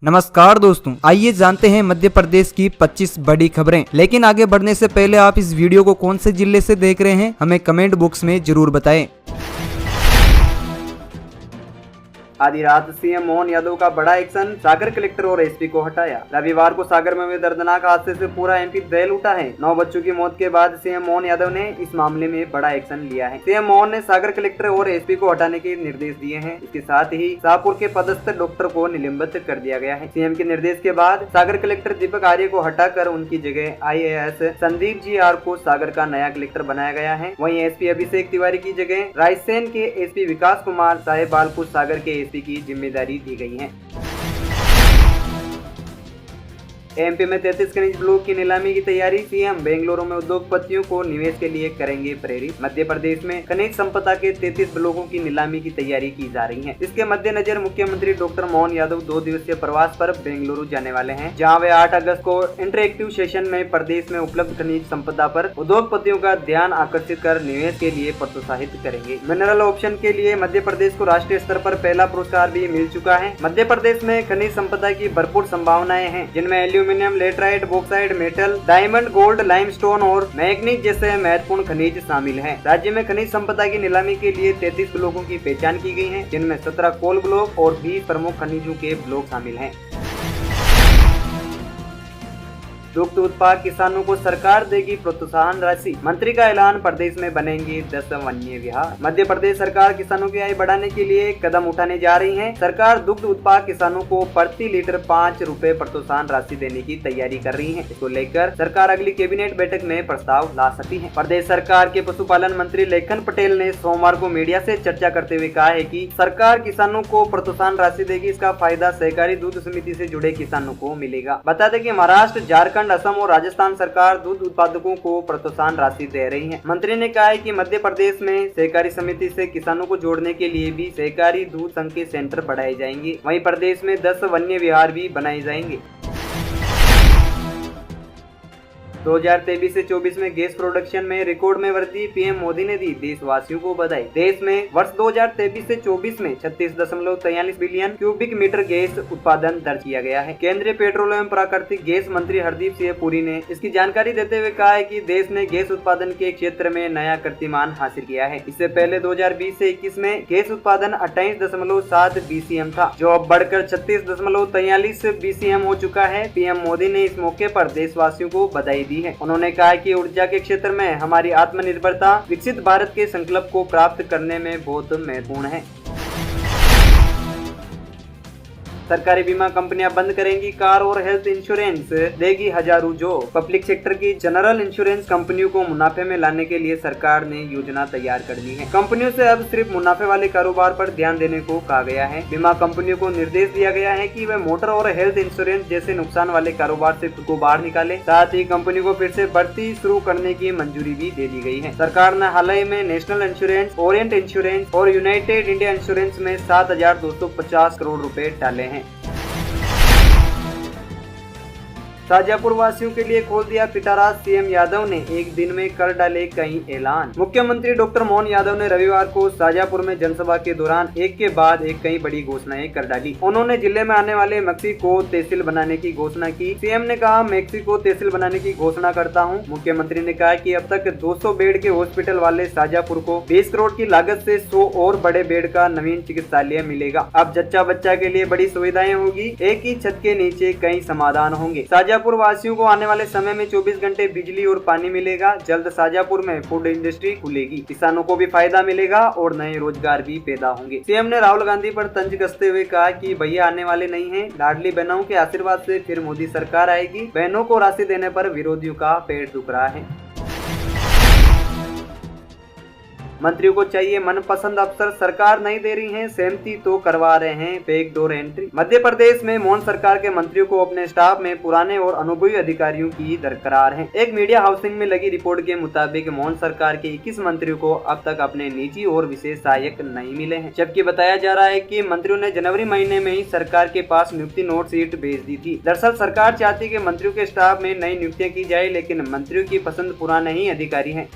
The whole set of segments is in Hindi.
नमस्कार दोस्तों, आइए जानते हैं मध्य प्रदेश की 25 बड़ी खबरें। लेकिन आगे बढ़ने से पहले आप इस वीडियो को कौन से जिले से देख रहे हैं हमें कमेंट बॉक्स में जरूर बताएं। आधी रात सीएम मोहन यादव का बड़ा एक्शन, सागर कलेक्टर और एसपी को हटाया। रविवार को सागर में हुए दर्दनाक हादसे से पूरा एमपी दहल उठा है। 9 बच्चों की मौत के बाद सीएम मोहन यादव ने इस मामले में बड़ा एक्शन लिया है। सीएम मोहन ने सागर कलेक्टर और एसपी को हटाने के निर्देश दिए हैं। इसके साथ ही शाहपुर के पदस्थ डॉक्टर को निलंबित कर दिया गया है। सीएम के निर्देश के बाद सागर कलेक्टर दीपक आर्य को हटाकर उनकी जगह IAS संदीप जी आर को सागर का नया कलेक्टर बनाया गया है। वहीं एसपी अभिषेक तिवारी की जगह रायसेन के एसपी विकास कुमार साहेबाल को सागर के एसपी की जिम्मेदारी दी गई है। एमपी में 33 खनिज ब्लॉक की नीलामी की तैयारी, सीएम बेंगलुरु में उद्योगपतियों को निवेश के लिए करेंगे प्रेरित। मध्य प्रदेश में खनिज संपदा के 33 ब्लॉकों की नीलामी की तैयारी की जा रही है। इसके मद्देनजर मुख्यमंत्री डॉक्टर मोहन यादव 2 दिवसीय प्रवास पर बेंगलुरु जाने वाले हैं, जहां वे 8 अगस्त को इंटरेक्टिव सेशन में प्रदेश में उपलब्ध खनिज संपदा पर उद्योगपतियों का ध्यान आकर्षित कर निवेश के लिए प्रोत्साहित करेंगे। मिनरल ऑप्शन के लिए मध्य प्रदेश को राष्ट्रीय स्तर पर पहला पुरस्कार भी मिल चुका है। मध्य प्रदेश में खनिज संपदा की भरपूर संभावनाएं हैं, जिनमें aluminium, laterite, bauxite, metal, diamond, gold, limestone और मैग्नीज जैसे महत्वपूर्ण खनिज शामिल हैं। राज्य में खनिज संपदा की नीलामी के लिए 33 ब्लॉकों की पहचान की गई है, जिनमें 17 कोल ब्लॉक और 20 प्रमुख खनिजों के ब्लॉक शामिल हैं। दुग्ध उत्पादक किसानों को सरकार देगी प्रोत्साहन राशि, मंत्री का ऐलान। प्रदेश में बनेंगे 10 वन्य विहार। मध्य प्रदेश सरकार किसानों की आय बढ़ाने के लिए कदम उठाने जा रही है। सरकार दुग्ध उत्पादक किसानों को प्रति लीटर 5 रुपए प्रोत्साहन राशि देने की तैयारी कर रही है। इसको लेकर सरकार अगली कैबिनेट बैठक में प्रस्ताव ला सकती है। प्रदेश सरकार के पशुपालन मंत्री लेखन पटेल ने सोमवार को मीडिया से चर्चा करते हुए कहा है कि सरकार किसानों को प्रोत्साहन राशि देगी। इसका फायदा सहकारी दूध समिति से जुड़े किसानों को मिलेगा। बता दें कि महाराष्ट्र, झारखंड, असम और राजस्थान सरकार दूध उत्पादकों को प्रोत्साहन राशि दे रही है। मंत्री ने कहा है कि मध्य प्रदेश में सहकारी समिति से किसानों को जोड़ने के लिए भी सहकारी दूध संघ के सेंटर बढ़ाए जाएंगे। वहीं प्रदेश में 10 वन्य विहार भी बनाए जाएंगे। 2023 से 24 में गैस प्रोडक्शन में रिकॉर्ड में वृद्धि, पीएम मोदी ने दी देशवासियों को बधाई। देश में वर्ष 2023 से 24 में 36.43 बिलियन क्यूबिक मीटर गैस उत्पादन दर्ज किया गया है। केंद्रीय पेट्रोलियम एवं प्राकृतिक गैस मंत्री हरदीप सिंह पुरी ने इसकी जानकारी देते हुए कहा है कि देश ने गैस उत्पादन के क्षेत्र में नया कीर्तिमान हासिल किया है। इससे पहले 2020 से 21 में गैस उत्पादन 28.7 BCM था, जो अब बढ़कर 36.43 BCM हो चुका है। पीएम मोदी ने इस मौके पर देशवासियों को बधाई दी है। उन्होंने कहा कि ऊर्जा के क्षेत्र में हमारी आत्मनिर्भरता विकसित भारत के संकल्प को प्राप्त करने में बहुत महत्वपूर्ण है। सरकारी बीमा कंपनियां बंद करेंगी कार और हेल्थ इंश्योरेंस, देगी हजारों जॉब। पब्लिक सेक्टर की जनरल इंश्योरेंस कंपनियों को मुनाफे में लाने के लिए सरकार ने योजना तैयार कर ली है। कंपनियों से अब सिर्फ मुनाफे वाले कारोबार पर ध्यान देने को कहा गया है। बीमा कंपनियों को निर्देश दिया गया है कि वे मोटर और हेल्थ इंश्योरेंस जैसे नुकसान वाले कारोबार से खुद को बाहर निकाले। साथ ही कंपनी को फिर से बढ़ती शुरू करने की मंजूरी भी दे दी गई है। सरकार ने हाल ही में नेशनल इंश्योरेंस, ओरिएंट इंश्योरेंस और यूनाइटेड इंडिया इंश्योरेंस में 7,250 करोड़ रुपए डाले हैं। शाजापुर वासियों के लिए खोल दिया पिटारा, सीएम यादव ने एक दिन में कर डाले कई ऐलान। मुख्यमंत्री डॉक्टर मोहन यादव ने रविवार को शाजापुर में जनसभा के दौरान एक के बाद एक कई बड़ी घोषणाएं कर डाली। उन्होंने जिले में आने वाले मैक्सी को तहसील बनाने की घोषणा की। सीएम ने कहा, मैक्सी को तहसील बनाने की घोषणा करता हूं। मुख्यमंत्री ने कहा कि अब तक 200 बेड के हॉस्पिटल वाले शाजापुर को 20 करोड़ की लागत से 100 और बड़े बेड का नवीन चिकित्सालय मिलेगा। अब जच्चा बच्चा के लिए बड़ी सुविधाएं होगी, एक ही छत के नीचे कई समाधान होंगे। शाजापुर वासियों को आने वाले समय में 24 घंटे बिजली और पानी मिलेगा। जल्द शाजापुर में फूड इंडस्ट्री खुलेगी, किसानों को भी फायदा मिलेगा और नए रोजगार भी पैदा होंगे। सीएम ने राहुल गांधी पर तंज कसते हुए कहा कि भैया आने वाले नहीं हैं, लाडली बहनों के आशीर्वाद से फिर मोदी सरकार आएगी। बहनों को राशि देने पर विरोधियों का पेट दुख रहा है। मंत्रियों को चाहिए मनपसंद अफसर, सरकार नहीं दे रही है सहमति तो करवा रहे हैं बैकडोर एंट्री। मध्य प्रदेश में मोहन सरकार के मंत्रियों को अपने स्टाफ में पुराने और अनुभवी अधिकारियों की दरकार है। एक मीडिया हाउसिंग में लगी रिपोर्ट के मुताबिक मोहन सरकार के 21 मंत्रियों को अब तक अपने निजी और विशेष सहायक नहीं मिले हैं, जबकि बताया जा रहा है कि मंत्रियों ने जनवरी महीने में ही सरकार के पास नियुक्ति नोट शीट भेज दी थी। दरअसल सरकार चाहती है कि मंत्रियों के स्टाफ में नई नियुक्तियां की जाए, लेकिन मंत्रियों की पसंद पुराने ही अधिकारी है।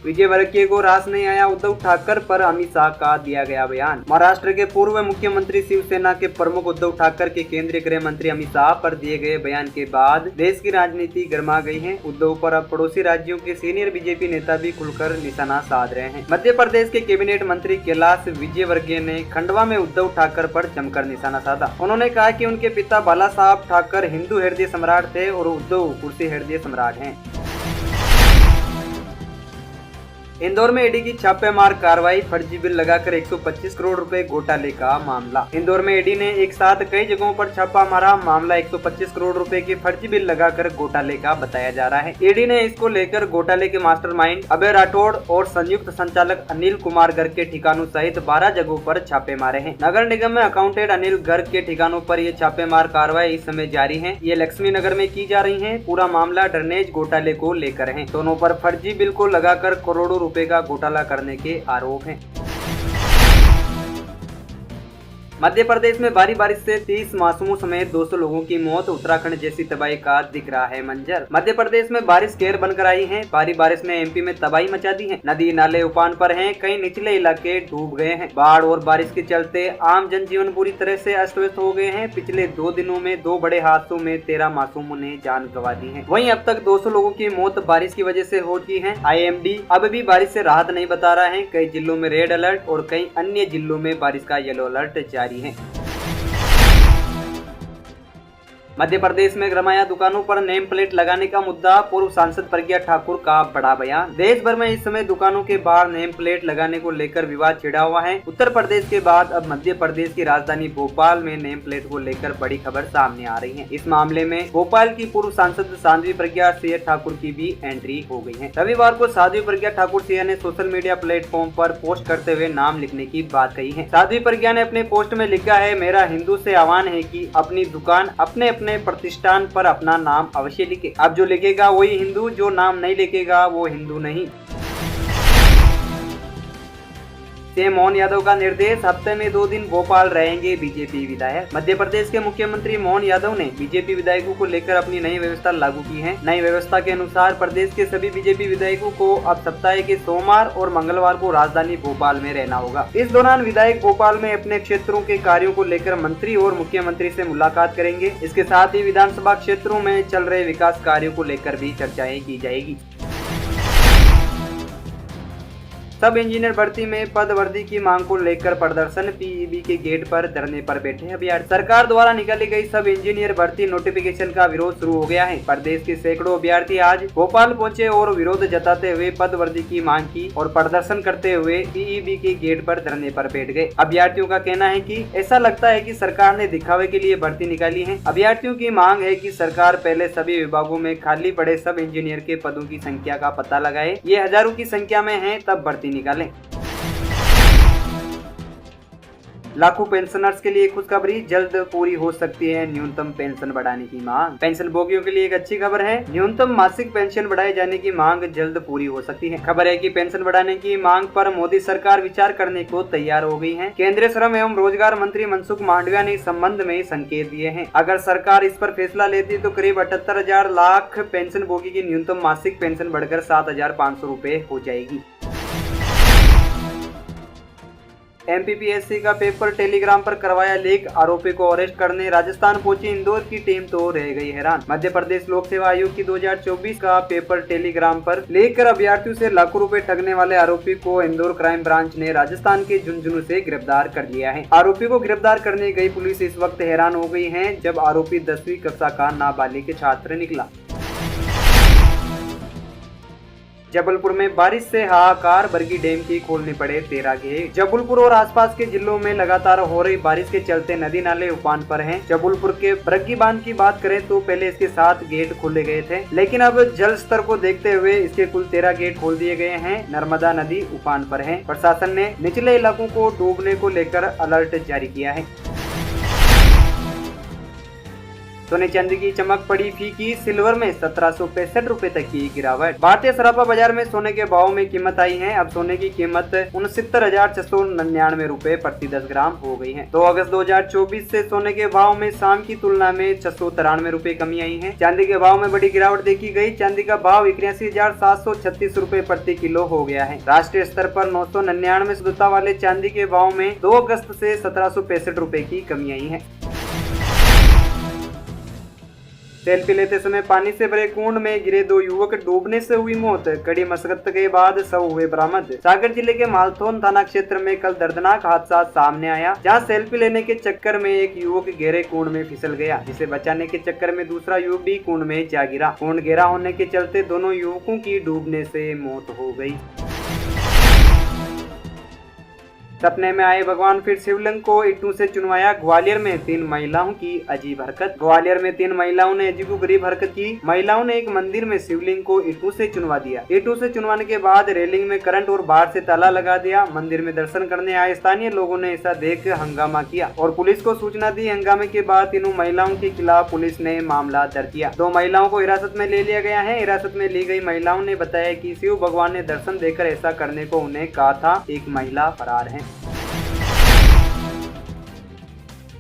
विजयवर्गीय को रास नहीं आया उद्धव ठाकरे पर अमित शाह का दिया गया बयान। महाराष्ट्र के पूर्व मुख्यमंत्री शिवसेना के प्रमुख उद्धव ठाकरे के केंद्रीय गृह मंत्री अमित शाह पर दिए गए बयान के बाद देश की राजनीति गर्मा गई है। उद्धव पर अब पड़ोसी राज्यों के सीनियर बीजेपी नेता भी खुलकर निशाना साध रहे हैं। मध्य प्रदेश के कैबिनेट मंत्री कैलाश विजयवर्गीय ने खंडवा में उद्धव ठाकरे पर जमकर निशाना साधा। उन्होंने कहा कि उनके पिता बाला साहब ठाकरे हिंदू हृदय सम्राट थे और उद्धव कुर्सी हृदय सम्राट हैं। इंदौर में ईडी की छापेमार कार्रवाई, फर्जी बिल लगाकर 125 करोड़ रुपए घोटाले का मामला। इंदौर में ईडी ने एक साथ कई जगहों पर छापा मारा। मामला 125 करोड़ रुपए के फर्जी बिल लगाकर घोटाले का बताया जा रहा है। ईडी ने इसको लेकर घोटाले के मास्टरमाइंड अभय राठौड़ और संयुक्त संचालक अनिल कुमार गर्ग के ठिकानों सहित 12 जगहों पर छापे मारे हैं। नगर निगम में अकाउंटेंट अनिल गर्ग के ठिकानों पर ये छापेमार कार्रवाई इस समय जारी है। ये लक्ष्मी नगर में की जा रही है। पूरा मामला ड्रेनेज घोटाले को लेकर है। दोनों पर फर्जी बिल को लगाकर करोड़ों रुपए का घोटाला करने के आरोप हैं। मध्य प्रदेश में भारी बारिश से 30 मासूमों समेत 200 लोगों की मौत। उत्तराखंड जैसी तबाही का दिख रहा है मंजर। मध्य प्रदेश में बारिश कहर बनकर आई है। भारी बारिश ने एमपी में तबाही मचा दी है। नदी नाले उफान पर हैं। कई निचले इलाके डूब गए हैं। बाढ़ और बारिश के चलते आम जनजीवन बुरी तरह से अस्त व्यस्त हो गए हैं। पिछले 2 दिनों में 2 बड़े हादसों में 13 मासूमों ने जान गंवा दी है। वहीं अब तक 200 लोगों की मौत बारिश की वजह से हो चुकी है। IMD अब भी बारिश से राहत नहीं बता रहा है। कई जिलों में रेड अलर्ट और कई अन्य जिलों में बारिश का येलो अलर्ट जारी है। मध्य प्रदेश में गरमाया दुकानों पर नेम प्लेट लगाने का मुद्दा, पूर्व सांसद प्रज्ञा ठाकुर का बड़ा बयान। देश भर में इस समय दुकानों के बाहर नेम प्लेट लगाने को लेकर विवाद छिड़ा हुआ है। उत्तर प्रदेश के बाद अब मध्य प्रदेश की राजधानी भोपाल में नेम प्लेट को लेकर बड़ी खबर सामने आ रही है। इस मामले में भोपाल की पूर्व सांसद साध्वी प्रज्ञा सिंह ठाकुर की भी एंट्री हो गई है। रविवार को साध्वी प्रज्ञा ठाकुर सिंह ने सोशल मीडिया प्लेटफॉर्म पर पोस्ट करते हुए नाम लिखने की बात कही है। साध्वी प्रज्ञा ने अपने पोस्ट में लिखा है, मेरा हिंदू से आह्वान है कि अपनी दुकान अपने प्रतिष्ठान पर अपना नाम अवश्य लिखे। अब जो लिखेगा वही हिंदू, जो नाम नहीं लिखेगा वो हिंदू नहीं। सीएम मोहन यादव का निर्देश, हफ्ते में 2 दिन भोपाल रहेंगे बीजेपी विधायक। मध्य प्रदेश के मुख्यमंत्री मोहन यादव ने बीजेपी विधायकों को लेकर अपनी नई व्यवस्था लागू की है। नई व्यवस्था के अनुसार प्रदेश के सभी बीजेपी विधायकों को अब सप्ताह के सोमवार और मंगलवार को राजधानी भोपाल में रहना होगा। इस दौरान विधायक भोपाल में अपने क्षेत्रों के कार्यों को लेकर मंत्री और मुख्यमंत्री से मुलाकात करेंगे। इसके साथ ही विधानसभा क्षेत्रों में चल रहे विकास कार्यों को लेकर भी चर्चाएं की जाएगी। सब इंजीनियर भर्ती में पद वृद्धि की मांग को लेकर प्रदर्शन, PEB के गेट पर धरने पर बैठे अभ्यर्थी। सरकार द्वारा निकाली गई सब इंजीनियर भर्ती नोटिफिकेशन का विरोध शुरू हो गया है। प्रदेश के सैकड़ों अभ्यर्थी आज भोपाल पहुंचे और विरोध जताते हुए पद वृद्धि की मांग की और प्रदर्शन करते हुए PEB के गेट पर धरने पर बैठ गए। अभ्यर्थियों का कहना है कि ऐसा लगता है कि सरकार ने दिखावे के लिए भर्ती निकाली है। अभ्यर्थियों की मांग है कि सरकार पहले सभी विभागों में खाली पड़े सब इंजीनियर के पदों की संख्या का पता लगाए। ये हजारों की संख्या में है, तब भर्ती निकालें। लाखों पेंशनर्स के लिए खुशखबरी, जल्द पूरी हो सकती है न्यूनतम पेंशन बढ़ाने की मांग। पेंशन भोगियों के लिए एक अच्छी खबर है। न्यूनतम मासिक पेंशन बढ़ाए जाने की मांग जल्द पूरी हो सकती है। खबर है कि पेंशन बढ़ाने की मांग पर मोदी सरकार विचार करने को तैयार हो गई है। केंद्रीय श्रम एवं रोजगार मंत्री मनसुख मांडविया ने इस संबंध में संकेत दिए हैं। अगर सरकार इस पर फैसला लेती तो करीब 78,000 लाख पेंशन भोगी की न्यूनतम मासिक पेंशन बढ़कर 7,500 रुपए हो जाएगी। MPPSC का पेपर टेलीग्राम पर करवाया लीक, आरोपी को अरेस्ट करने राजस्थान पहुंची इंदौर की टीम तो रह गई हैरान। मध्य प्रदेश लोक सेवा आयोग की 2024 का पेपर टेलीग्राम पर लीक कर अभ्यर्थियों से लाखों रुपए ठगने वाले आरोपी को इंदौर क्राइम ब्रांच ने राजस्थान के झुंझुनू से गिरफ्तार कर लिया है। आरोपी को गिरफ्तार करने गई पुलिस इस वक्त हैरान हो गई है जब आरोपी 10वीं कक्षा का नाबालिग छात्र निकला। जबलपुर में बारिश से हाहाकार, बरगी डैम की खोलने पड़े 13 गेट। जबलपुर और आसपास के जिलों में लगातार हो रही बारिश के चलते नदी नाले उफान पर हैं। जबलपुर के बरगी बांध की बात करें तो पहले इसके 7 गेट खोले गए थे, लेकिन अब जल स्तर को देखते हुए इसके कुल 13 गेट खोल दिए गए हैं। नर्मदा नदी उफान पर है। प्रशासन ने निचले इलाकों को डूबने को लेकर अलर्ट जारी किया है। सोने चांदी की चमक पड़ी फीकी, सिल्वर में 1765 रूपए तक की गिरावट। भारतीय सराफा बाजार में सोने के भाव में कीमत आई है। अब सोने की कीमत 69,699 रूपए प्रति 10 ग्राम हो गई है। 2 अगस्त 2024 से सोने के भाव में शाम की तुलना में 693 रूपए कमी आई है। चांदी के भाव में बड़ी गिरावट देखी गई। चांदी का भाव 81,736 रूपए प्रति किलो हो गया है। राष्ट्रीय स्तर पर 999 शुद्धता वाले चांदी के भाव में 2 अगस्त से 1765 रूपए की कमी आई है। सेल्फी लेते समय पानी से भरे कुंड में गिरे 2 युवक, डूबने से हुई मौत। कड़ी मशक्कत के बाद शव हुए बरामद। सागर जिले के मालथौन थाना क्षेत्र में कल दर्दनाक हादसा सामने आया, जहां सेल्फी लेने के चक्कर में एक युवक गहरे कुंड में फिसल गया, जिसे बचाने के चक्कर में दूसरा युवक भी कुंड में जा गिरा। कुंड गहरा होने के चलते दोनों युवकों की डूबने से मौत हो गई। सपने में आए भगवान फिर शिवलिंग को ईंटों से चुनवाया। ग्वालियर में 3 महिलाओं की अजीब हरकत। ग्वालियर में 3 महिलाओं ने अजीबोगरीब हरकत की। महिलाओं ने एक मंदिर में शिवलिंग को ईंटों से चुनवा दिया। ईंटों से चुनवाने के बाद रेलिंग में करंट और बाहर से ताला लगा दिया। मंदिर में दर्शन करने आए स्थानीय लोगों ने ऐसा देख हंगामा किया और पुलिस को सूचना दी। हंगामे के बाद तीनों महिलाओं के खिलाफ पुलिस ने मामला दर्ज किया। 2 महिलाओं को हिरासत में ले लिया गया है। हिरासत में ली गई महिलाओं ने बताया कि शिव भगवान ने दर्शन देकर ऐसा करने को उन्हें कहा था। एक महिला फरार है।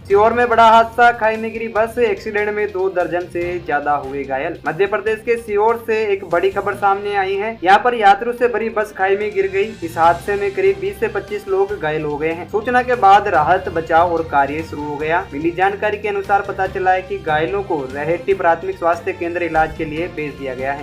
सीहोर में बड़ा हादसा, खाई में गिरी बस। एक्सीडेंट में 2 दर्जन से ज्यादा हुए घायल। मध्य प्रदेश के सीहोर से एक बड़ी खबर सामने आई है। यहाँ पर यात्रियों से भरी बस खाई में गिर गई। इस हादसे में करीब 20 से 25 लोग घायल हो गए हैं। सूचना के बाद राहत बचाव और कार्य शुरू हो गया। मिली जानकारी के अनुसार पता चला है कि घायलों को रहेटी प्राथमिक स्वास्थ्य केंद्र इलाज के लिए भेज दिया गया है।